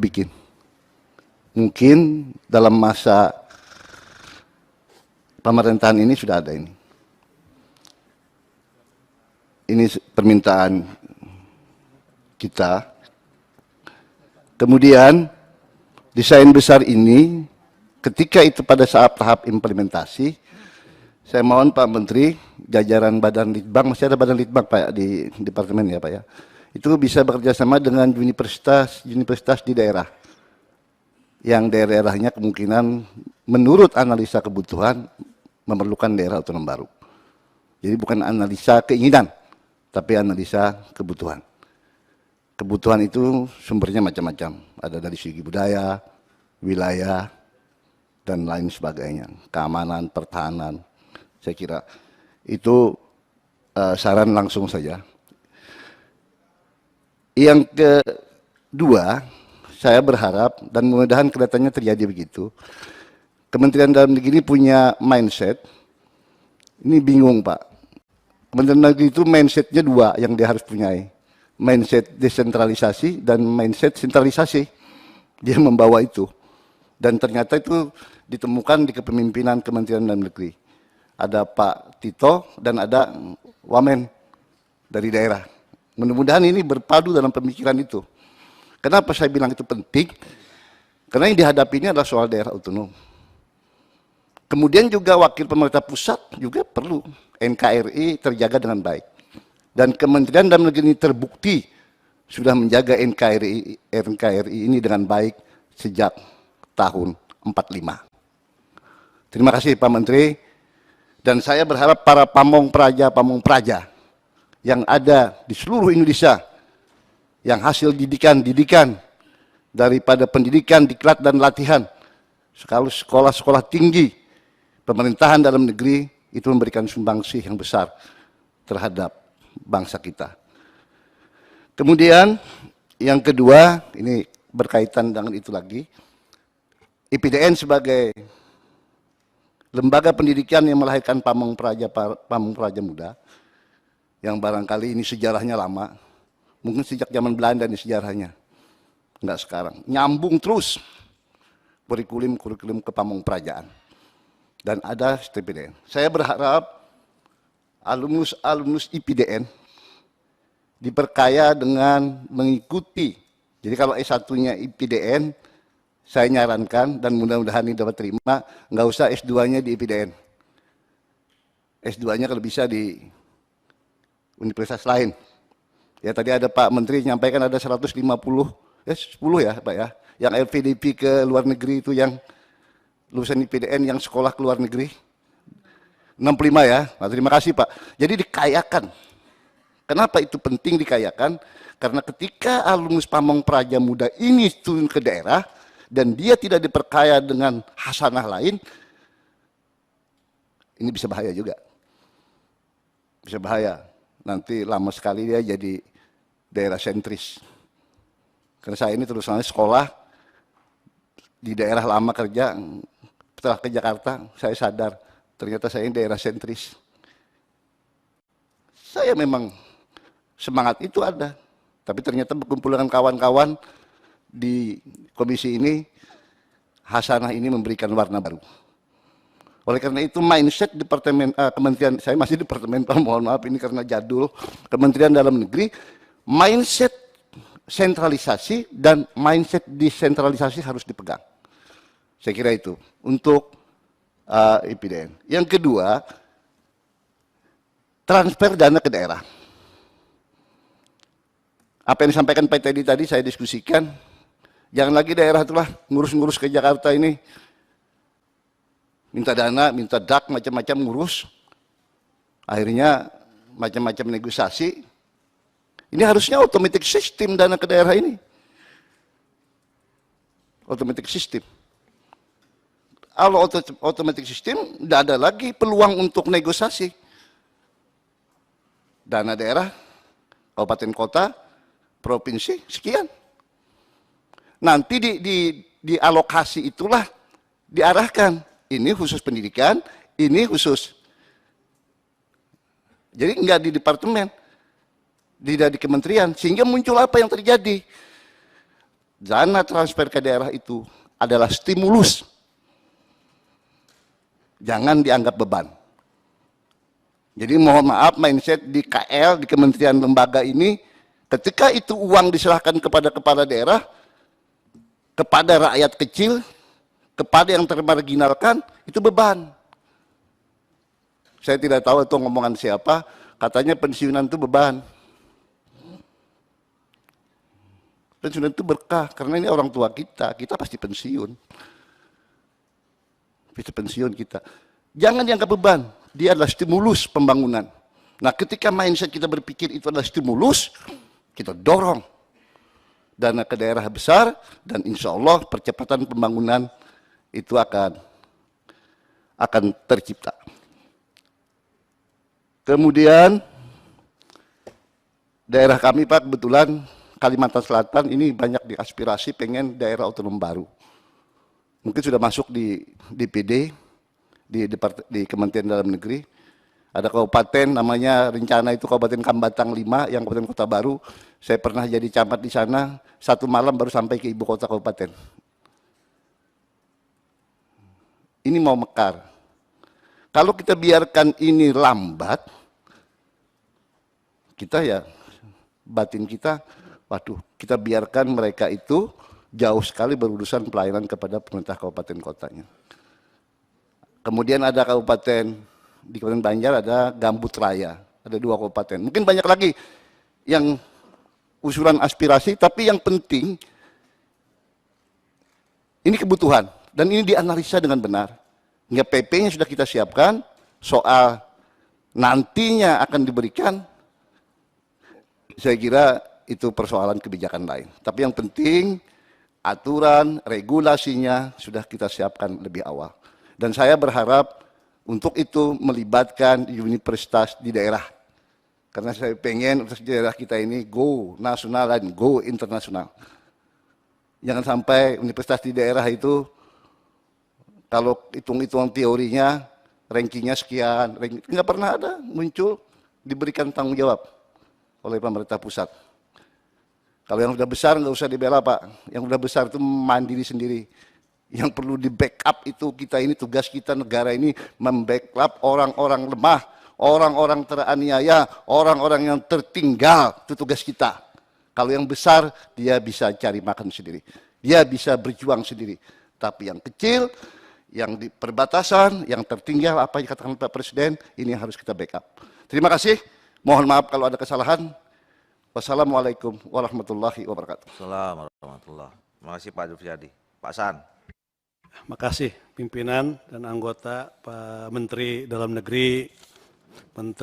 bikin. Mungkin dalam masa pemerintahan ini sudah ada ini. Ini permintaan kita. Kemudian desain besar ini ketika itu pada saat tahap implementasi, saya mohon Pak Menteri, jajaran Badan Litbang, masih ada Badan Litbang Pak di departemen ya Pak ya, itu bisa bekerja sama dengan universitas di daerah, yang daerahnya kemungkinan menurut analisa kebutuhan memerlukan daerah otonom baru. Jadi bukan analisa keinginan, tapi analisa kebutuhan. Kebutuhan itu sumbernya macam-macam, ada dari segi budaya, wilayah, dan lain sebagainya, keamanan, pertahanan. Saya kira itu saran langsung saja. Yang kedua, saya berharap dan mudah-mudahan kelihatannya terjadi begitu. Kementerian Dalam Negeri punya mindset, ini bingung Pak. Kementerian Dalam Negeri itu mindsetnya dua yang dia harus punyai. Mindset desentralisasi dan mindset sentralisasi. Dia membawa itu. Dan ternyata itu ditemukan di kepemimpinan Kementerian Dalam Negeri. Ada Pak Tito dan ada Wamen dari daerah. Mudah-mudahan ini berpadu dalam pemikiran itu. Kenapa saya bilang itu penting? Karena yang dihadapi ini adalah soal daerah otonom. Kemudian juga wakil pemerintah pusat juga perlu NKRI terjaga dengan baik. Dan Kementerian Dalam Negeri ini terbukti sudah menjaga NKRI ini dengan baik sejak tahun 45. Terima kasih Pak Menteri, dan saya berharap para pamong praja yang ada di seluruh Indonesia, yang hasil didikan daripada pendidikan, diklat dan latihan, sekolah-sekolah tinggi, pemerintahan dalam negeri, itu memberikan sumbangsih yang besar terhadap bangsa kita. Kemudian yang kedua, ini berkaitan dengan itu lagi, IPDN sebagai lembaga pendidikan yang melahirkan pamong praja muda, yang barangkali ini sejarahnya lama, mungkin sejak zaman Belanda ini sejarahnya, enggak sekarang, nyambung terus kurikulum ke pamong prajaan, dan ada IPDN. Saya berharap alumnus IPDN diperkaya dengan mengikuti, jadi kalau S1-nya IPDN, saya nyarankan dan mudah-mudahan ini dapat terima, nggak usah S2-nya di IPDN. S2-nya kalau bisa di universitas lain. Ya tadi ada Pak Menteri menyampaikan ada 150, 10 ya Pak ya, yang LPDP ke luar negeri itu yang lulusan IPDN yang sekolah ke luar negeri. 65 ya, nah, terima kasih Pak. Jadi dikayakan. Kenapa itu penting dikayakan? Karena ketika alumnus pamong praja muda ini turun ke daerah, dan dia tidak diperkaya dengan hasanah lain, ini bisa bahaya juga. Bisa bahaya. Nanti lama sekali dia jadi daerah sentris. Karena saya ini terus sekolah di daerah lama kerja, setelah ke Jakarta, saya sadar, ternyata saya ini daerah sentris. Saya memang semangat itu ada, tapi ternyata berkumpul dengan kawan-kawan di komisi ini, hasanah ini memberikan warna baru. Oleh karena itu mindset kementerian, saya masih departemen, mohon maaf ini karena jadul, Kementerian Dalam Negeri, mindset sentralisasi dan mindset desentralisasi harus dipegang. Saya kira itu untuk IPDN. Yang kedua, transfer dana ke daerah. Apa yang disampaikan Pak Teddy tadi saya diskusikan, jangan lagi daerah itulah ngurus-ngurus ke Jakarta ini, minta dana, minta dak, macam-macam ngurus, akhirnya macam-macam negosiasi. Ini harusnya automatic system dana ke daerah ini, automatic system. Kalau automatic system, tidak ada lagi peluang untuk negosiasi. Dana daerah, kabupaten kota, provinsi, sekian. Nanti di alokasi itulah diarahkan. Ini khusus pendidikan, ini khusus. Jadi enggak di departemen, tidak di kementerian. Sehingga muncul apa yang terjadi? dana transfer ke daerah itu adalah stimulus. Jangan dianggap beban. Jadi mohon maaf, mindset di KL, di kementerian lembaga ini, ketika itu uang diserahkan kepada kepala daerah, kepada rakyat kecil, kepada yang termarginalkan, itu beban. Saya tidak tahu itu ngomongan siapa, katanya pensiunan itu beban. Pensiunan itu berkah, karena ini orang tua kita pasti pensiun. Pasti pensiun kita. Jangan dianggap beban, dia adalah stimulus pembangunan. Nah, ketika mindset kita berpikir itu adalah stimulus, kita dorong dana ke daerah besar, dan insya Allah percepatan pembangunan itu akan tercipta. Kemudian daerah kami Pak, kebetulan Kalimantan Selatan ini banyak diaspirasi pengen daerah otonom baru. Mungkin sudah masuk di DPD, di Kementerian Dalam Negeri. Ada kabupaten namanya rencana itu Kabupaten Kambatang 5 yang Kabupaten Kota Baru. Saya pernah jadi camat di sana, 1 malam baru sampai ke ibu kota kabupaten. Ini mau mekar. Kalau kita biarkan ini lambat, kita ya batin kita, waduh, kita biarkan mereka itu jauh sekali berurusan pelayanan kepada pemerintah kabupaten kotanya. Kemudian ada kabupaten, di Kabupaten Banjar ada Gambut Raya, ada 2 kabupaten. Mungkin banyak lagi yang usulan aspirasi, tapi yang penting ini kebutuhan dan ini dianalisa dengan benar. Hingga PP-nya sudah kita siapkan, soal nantinya akan diberikan, saya kira itu persoalan kebijakan lain. Tapi yang penting aturan, regulasinya sudah kita siapkan lebih awal. Dan saya berharap untuk itu melibatkan universitas di daerah. Karena saya pengen universitas di daerah kita ini go nasional dan go internasional. Jangan sampai universitas di daerah itu, kalau hitung-hitung teorinya, rankingnya sekian, nggak pernah ada muncul diberikan tanggung jawab oleh pemerintah pusat. Kalau yang sudah besar nggak usah dibela Pak, yang sudah besar itu mandiri sendiri. Yang perlu di backup itu kita ini, tugas kita negara ini membackup orang-orang lemah, orang-orang teraniaya, orang-orang yang tertinggal, itu tugas kita. Kalau yang besar dia bisa cari makan sendiri, dia bisa berjuang sendiri. Tapi yang kecil, yang di perbatasan, yang tertinggal, apa yang dikatakan Pak Presiden, ini harus kita backup. Terima kasih, mohon maaf kalau ada kesalahan. Wassalamualaikum warahmatullahi wabarakatuh. Assalamualaikum warahmatullahi wabarakatuh. Terima kasih Pak Dufyadi. Pak San. Makasih pimpinan dan anggota, Pak Menteri Dalam Negeri, Menteri